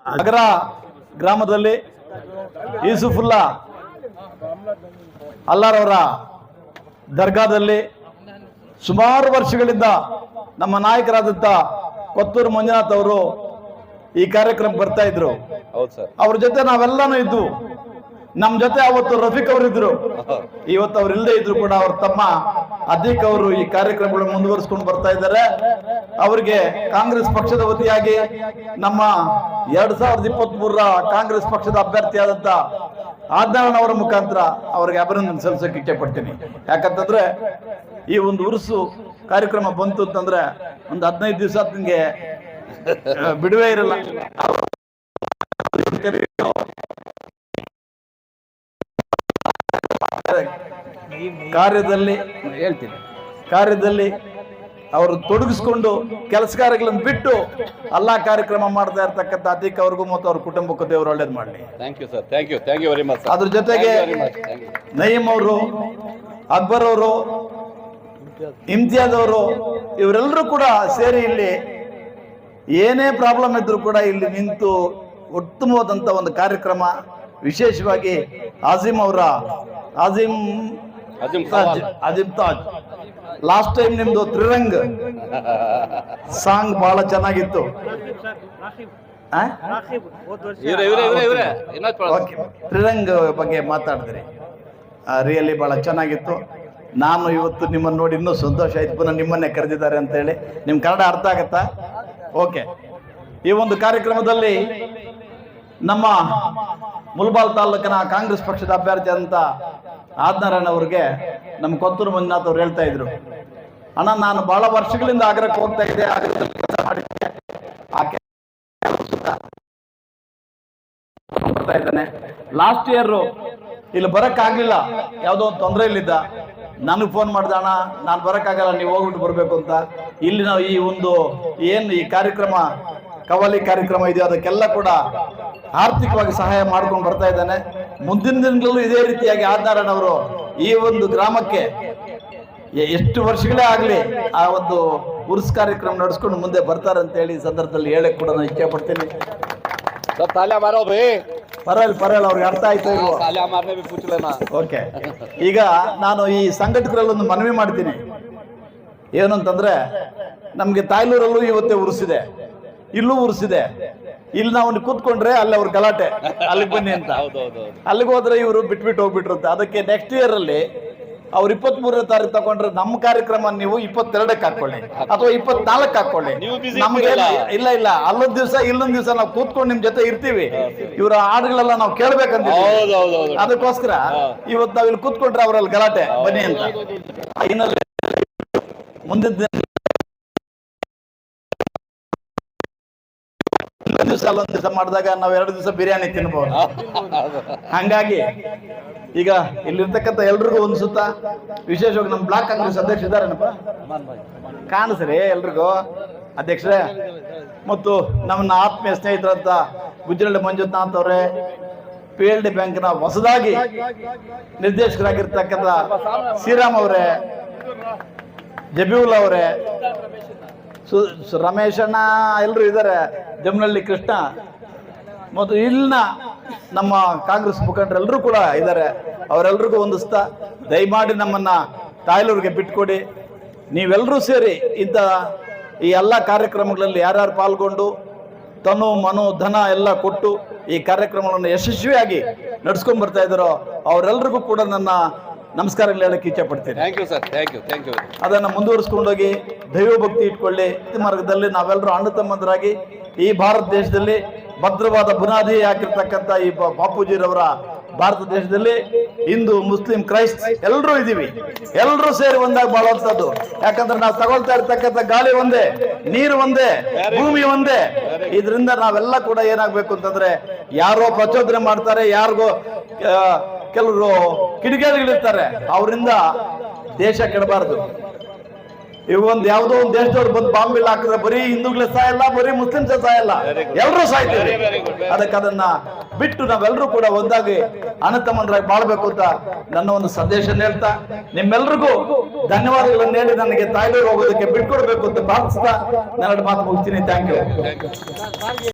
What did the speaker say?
ನಗರ ಗ್ರಾಮದಲ್ಲಿ ಯೂಸುಫುಲ್ಲಾ ಅಲ್ಲಾರವರ ದರ್ಗಾದಲ್ಲಿ ಸುಮಾರು ವರ್ಷಗಳಿಂದ ನಮ್ಮ ನಾಯಕರಾದಂಥ ಕೊತ್ತೂರು ಮಂಜುನಾಥ್ ಅವರು ಈ ಕಾರ್ಯಕ್ರಮ ಬರ್ತಾ ಇದ್ರು. ಅವ್ರ ಜೊತೆ ನಾವೆಲ್ಲಾನು ಇದ್ವು. ನಮ್ಮ ಜೊತೆ ಅವತ್ತು ರಫೀಕ್ ಅವರು ಇದ್ರು. ಇವತ್ತು ಅವ್ರು ಇಲ್ಲದೆ ಇದ್ರು ಕೂಡ ಅವ್ರ ತಮ್ಮ ಅದ್ದೀಕ್ ಅವರು ಈ ಕಾರ್ಯಕ್ರಮಗಳು ಮುಂದುವರಿಸಿಕೊಂಡು ಬರ್ತಾ ಇದ್ದಾರೆ. ಅವರಿಗೆ ಕಾಂಗ್ರೆಸ್ ಪಕ್ಷದ ವತಿಯಾಗಿ ನಮ್ಮ 2023ರ ಕಾಂಗ್ರೆಸ್ ಪಕ್ಷದ ಅಭ್ಯರ್ಥಿಯಾದಂತ ಆದ್ನಾರಾಯಣ ಅವರ ಮುಖಾಂತರ ಅವರಿಗೆ ಅಭಿನಂದನೆ ಸಲ್ಲಿಸಕ್ಕೆ ಇಚ್ಛೆ ಪಡ್ತೀನಿ. ಯಾಕಂತಂದ್ರೆ ಈ ಒಂದು ಉರುಸು ಕಾರ್ಯಕ್ರಮ ಬಂತು ಅಂತಂದ್ರೆ ಒಂದು 15 ದಿವಸ ನಿಮ್ಗೆ ಬಿಡುವೆ ಇರಲ್ಲ. ಕಾರ್ಯದಲ್ಲಿ ಅವರು ತೊಡಗಿಸ್ಕೊಂಡು ಕೆಲಸ ಕಾರ್ಯಗಳನ್ನು ಬಿಟ್ಟು ಅಲ್ಲಾ ಕಾರ್ಯಕ್ರಮ ಮಾಡ್ತಾ ಇರ್ತಕ್ಕಂಥ ಅತೀಕ್ ಅವ್ರಿಗೂ ಮತ್ತು ಅವ್ರ ಕುಟುಂಬಕ್ಕೂ ದೇವರು ಒಳ್ಳೇದು ಮಾಡಲಿ. ಅದ್ರ ಜೊತೆಗೆ ನಯೀಮ್ ಅವರು, ಅಕ್ಬರ್ ಅವರು, ಇಮ್ತಿಯಾಜ್ ಅವರು ಇವರೆಲ್ಲರೂ ಕೂಡ ಸೇರಿ ಇಲ್ಲಿ ಏನೇ ಪ್ರಾಬ್ಲಮ್ ಇದ್ರು ಕೂಡ ಇಲ್ಲಿ ನಿಂತು ಉತ್ತಮವಾದಂತ ಒಂದು ಕಾರ್ಯಕ್ರಮ, ವಿಶೇಷವಾಗಿ ಆಜಿಮ್ ತಾಜ್ ಲಾಸ್ಟ್ ಟೈಮ್ ನಿಮ್ದು ತ್ರಿರಂಗ್ ಸಾಂಗ್ ಬಹಳ ಚೆನ್ನಾಗಿತ್ತು. ತ್ರಿರಂಗ್ ಬಗ್ಗೆ ಮಾತಾಡಿದ್ರಿ, ರಿಯಲಿ ಬಹಳ ಚೆನ್ನಾಗಿತ್ತು. ನಾನು ಇವತ್ತು ನಿಮ್ಮನ್ನು ನೋಡಿ ಇನ್ನೂ ಸಂತೋಷ ಆಯ್ತು, ಪುನಃ ನಿಮ್ಮನ್ನೇ ಕರೆದಿದ್ದಾರೆ ಅಂತ ಹೇಳಿ. ನಿಮ್ ಕನ್ನಡ ಅರ್ಥ ಆಗತ್ತಾ? ಓಕೆ. ಈ ಒಂದು ಕಾರ್ಯಕ್ರಮದಲ್ಲಿ ನಮ್ಮ ಮುಲ್ಬಾಲ್ ತಾಲೂಕಿನ ಕಾಂಗ್ರೆಸ್ ಪಕ್ಷದ ಅಭ್ಯರ್ಥಿ ಅಂತ ಆದ್ನಾರಾಯಣ ಅವ್ರಿಗೆ ನಮ್ಮ ಕೊತ್ತೂರು ಮಂಜುನಾಥ್ ಅವ್ರು ಹೇಳ್ತಾ ಇದ್ರು, ಅಣ್ಣ ನಾನು ಬಹಳ ವರ್ಷಗಳಿಂದ ಆಗ್ರಹಕ್ಕೆ ಹೋಗ್ತಾ ಇದ್ದೆ, ಆಗ್ರಹದಲ್ಲಿ ಕೆಲಸ ಮಾಡಿದ್ದೆ, ಬರ್ತಾ ಇದ್ದಾನೆ. ಲಾಸ್ಟ್ ಇಯರ್ ಇಲ್ಲಿ ಬರಕ್ಕಾಗ್ಲಿಲ್ಲ, ಯಾವುದೋ ಒಂದು ತೊಂದರೆಯಲ್ಲಿದ್ದ. ನನಗೆ ಫೋನ್ ಮಾಡ್ದೆ, ಅಣ್ಣ ನಾನು ಬರೋಕ್ಕಾಗಲ್ಲ, ನೀವು ಹೋಗ್ಬಿಟ್ಟು ಬರಬೇಕು ಅಂತ. ಇಲ್ಲಿ ನಾವು ಈ ಒಂದು ಏನು ಈ ಕಾರ್ಯಕ್ರಮ ಕವಾಲಿ ಕಾರ್ಯಕ್ರಮ ಇದೆಯೋ ಅದಕ್ಕೆಲ್ಲ ಕೂಡ ಆರ್ಥಿಕವಾಗಿ ಸಹಾಯ ಮಾಡ್ಕೊಂಡು ಬರ್ತಾ ಇದ್ದಾನೆ. ಮುಂದಿನ ದಿನಗಳಲ್ಲೂ ಇದೇ ರೀತಿಯಾಗಿ ಆದ್ನಾರಾಯಣ ಅವರು ಈ ಒಂದು ಗ್ರಾಮಕ್ಕೆ ಎಷ್ಟು ವರ್ಷಗಳೇ ಆಗಲಿ ಆ ಒಂದು ಉರ್ಸ್ ಕಾರ್ಯಕ್ರಮ ನಡೆಸ್ಕೊಂಡು ಮುಂದೆ ಬರ್ತಾರೆ ಅಂತ ಹೇಳಿ ಸಂದರ್ಭದಲ್ಲಿ ಹೇಳಕ್ ಕೂಡ ನಾನು ಇಚ್ಛೆ ಪಡ್ತೀನಿ. ಪರವಾಗಿಲ್ಲ, ಅವ್ರಿಗೆ ಅರ್ಥ ಆಯ್ತು. ಓಕೆ. ಈಗ ನಾನು ಈ ಸಂಘಟಕರಲ್ಲೊಂದು ಮನವಿ ಮಾಡ್ತೀನಿ. ಏನು ಅಂತಂದ್ರೆ, ನಮ್ಗೆ ತಾಯ್ಲೂರಲ್ಲೂ ಇವತ್ತೇ ಉರ್ಸಿದೆ, ಇಲ್ಲೂ ಉರ್ಸಿದೆ. ಇಲ್ಲಿ ನಾವು ಕೂತ್ಕೊಂಡ್ರೆ ಅಲ್ಲಿ ಅವ್ರ ಗಲಾಟೆ, ಅಲ್ಲಿಗೆ ಬನ್ನಿ ಅಂತ. ಅಲ್ಲಿಗೆ ಹೋದ್ರೆ ಇವರು ಬಿಟ್ಬಿಟ್ಟು ಹೋಗ್ಬಿಟ್ರಂತೆ. ಅದಕ್ಕೆ ನೆಕ್ಸ್ಟ್ ಇಯರ್ ಅಲ್ಲಿ ಅವ್ರು 23ನೇ ತಾರೀಕು ತಗೊಂಡ್ರೆ ನಮ್ಮ ಕಾರ್ಯಕ್ರಮ ನೀವು 22ಕ್ಕೆ ಹಾಕೊಳ್ಳಿ ಅಥವಾ 24ಕ್ಕೆ ಹಾಕೊಳ್ಳಿ. ನಮ್ಗೆ ಇಲ್ಲ ಅಲ್ಲೊಂದ್ ದಿವಸ ಇಲ್ಲೊಂದ್ ದಿವಸ ನಾವು ಕೂತ್ಕೊಂಡು ನಿಮ್ ಜೊತೆ ಇರ್ತೀವಿ. ಇವರ ಹಾಡುಗಳೆಲ್ಲ ನಾವು ಕೇಳ್ಬೇಕಂತ, ಅದಕ್ಕೋಸ್ಕರ ಇವತ್ತು ನಾವ್ ಇಲ್ಲಿ ಕೂತ್ಕೊಂಡ್ರೆ ಅವರಲ್ಲಿ ಗಲಾಟೆ ಬನ್ನಿ ಅಂತ. ಮುಂದಿನ ಅಲ್ಲೊಂದ್ ದಿವಸ ಮಾಡಿದಾಗ ನಾವು 2 ದಿವಸ ಬಿರಿಯಾನಿ ತಿನ್ಬಹುದು. ಹಂಗಾಗಿ ಈಗ ಇಲ್ಲಿರ್ತಕ್ಕಂಥ ಎಲ್ರಿಗೂ ಒಂದು ಸುತ್ತ, ವಿಶೇಷವಾಗಿ ನಮ್ಮ ಬ್ಲಾಕ್ ಕಾಂಗ್ರೆಸ್ ಅಧ್ಯಕ್ಷ ಇದ್ದಾರೇನಪ್ಪ ಕಾಣಿಸ್ರಿ ಎಲ್ರಿಗೂ ಅಧ್ಯಕ್ಷರೇ, ಮತ್ತು ನನ್ನ ಆತ್ಮೀಯ ಸ್ನೇಹಿತರಂತ ಗುಜ್ರಳ್ಳಿ ಮಂಜುನಾಥ್ ಅವರೇ, PLD ಬ್ಯಾಂಕ್ನ ಹೊಸದಾಗಿ ನಿರ್ದೇಶಕರಾಗಿರ್ತಕ್ಕಂಥ ಶ್ರೀರಾಮ್ ಅವರೇ, ಜಬೀವುಲ್ ಅವರೇ, ರಮೇಶಣ್ಣ ಎಲ್ಲರೂ ಇದ್ದಾರೆ, ಜಮನಹಳ್ಳಿ ಕೃಷ್ಣ ಮತ್ತು ಇಲ್ಲಿನ ನಮ್ಮ ಕಾಂಗ್ರೆಸ್ ಮುಖಂಡರೆಲ್ಲರೂ ಕೂಡ ಇದ್ದಾರೆ. ಅವರೆಲ್ರಿಗೂ ಹೊಂದಿಸ್ತಾ ದಯಮಾಡಿ ನಮ್ಮನ್ನ ತಾಯ್ಲೂರಿಗೆ ಬಿಟ್ಕೊಡಿ. ನೀವೆಲ್ಲರೂ ಸೇರಿ ಇಂಥ ಈ ಎಲ್ಲ ಕಾರ್ಯಕ್ರಮಗಳಲ್ಲಿ ಯಾರ್ಯಾರು ಪಾಲ್ಗೊಂಡು ತನು ಮನು ಧನ ಎಲ್ಲ ಕೊಟ್ಟು ಈ ಕಾರ್ಯಕ್ರಮಗಳನ್ನು ಯಶಸ್ವಿಯಾಗಿ ನಡ್ಸ್ಕೊಂಡ್ ಬರ್ತಾ ಇದ್ದಾರೋ ಅವರೆಲ್ಲರಿಗೂ ಕೂಡ ನನ್ನ ನಮಸ್ಕಾರಗಳು ಹೇಳಕ್ಕೆ ಇಚ್ಛೆ ಪಡ್ತೀನಿ. Thank you. ಅದನ್ನು ಮುಂದುವರಿಸ್ಕೊಂಡೋಗಿ ದೈವಭಕ್ತಿ ಇಟ್ಕೊಳ್ಳಿ. ಈ ಮಾರ್ಗದಲ್ಲಿ ನಾವೆಲ್ಲರೂ ಅಣ್ಣ ತಮ್ಮಂದರಾಗಿ ಈ ಭಾರತ ದೇಶದಲ್ಲಿ ಭದ್ರವಾದ ಬುನಾದಿ ಹಾಕಿರ್ತಕ್ಕಂಥ ಈ ಬಾಪೂಜಿರವರ ಭಾರತ ದೇಶದಲ್ಲಿ ಹಿಂದೂ, ಮುಸ್ಲಿಂ, ಕ್ರೈಸ್ತ ಎಲ್ಲರೂ ಇದೀವಿ. ಎಲ್ಲರೂ ಸೇರಿ ಒಂದಾಗಿ ಬಾಳುವಂಥದ್ದು. ಯಾಕಂದ್ರೆ ನಾವು ತಗೊಳ್ತಾ ಇರ್ತಕ್ಕಂಥ ಗಾಳಿ ಒಂದೇ, ನೀರು ಒಂದೇ, ಭೂಮಿ ಒಂದೇ. ಇದರಿಂದ ನಾವೆಲ್ಲ ಕೂಡ ಏನಾಗ್ಬೇಕು ಅಂತಂದ್ರೆ, ಯಾರೋ ಪ್ರಚೋದನೆ ಮಾಡ್ತಾರೆ, ಯಾರಿಗೋ ಕೆಲವರು ಕಿಡಿಗೇಡಿಗಳಿರ್ತಾರೆ, ಅವರಿಂದ ದೇಶ ಕೆಡಬಾರದು. ಇವೊಂದು ಯಾವುದೋ ಒಂದು ದೇಶದವ್ರು ಬಂದು ಬಾಂಬಿಲ್ ಹಾಕಿದ್ರೆ ಬರೀ ಹಿಂದೂಗಳೇ ಸಾಯಲ್ಲ, ಬರೀ ಮುಸ್ಲಿಮ್ಸೇ ಸಾಯಲ್ಲ, ಎಲ್ಲರೂ ಸಾಯ್ತೀವಿ. ಅದಕ್ಕೆ ಅದನ್ನ ಬಿಟ್ಟು ನಾವೆಲ್ಲರೂ ಕೂಡ ಒಂದಾಗಿ ಅಣ್ಣತಮ್ಮಂದ್ರಾಗಿ ಬಾಳ್ಬೇಕು ಅಂತ ನನ್ನ ಒಂದು ಸಂದೇಶ ಹೇಳ್ತಾ, ನಿಮ್ಮೆಲ್ರಿಗೂ ಧನ್ಯವಾದಗಳನ್ನು ಹೇಳಿ ನನಗೆ ತಾಯ್ಲೂರು ಹೋಗೋದಕ್ಕೆ ಬಿಟ್ಕೊಡ್ಬೇಕು ಅಂತ ಪ್ರಾರ್ಥಿಸ್ತಾ ನನ್ನ ಮಾತು ಮುಗಿಸ್ತೀನಿ. Thank you.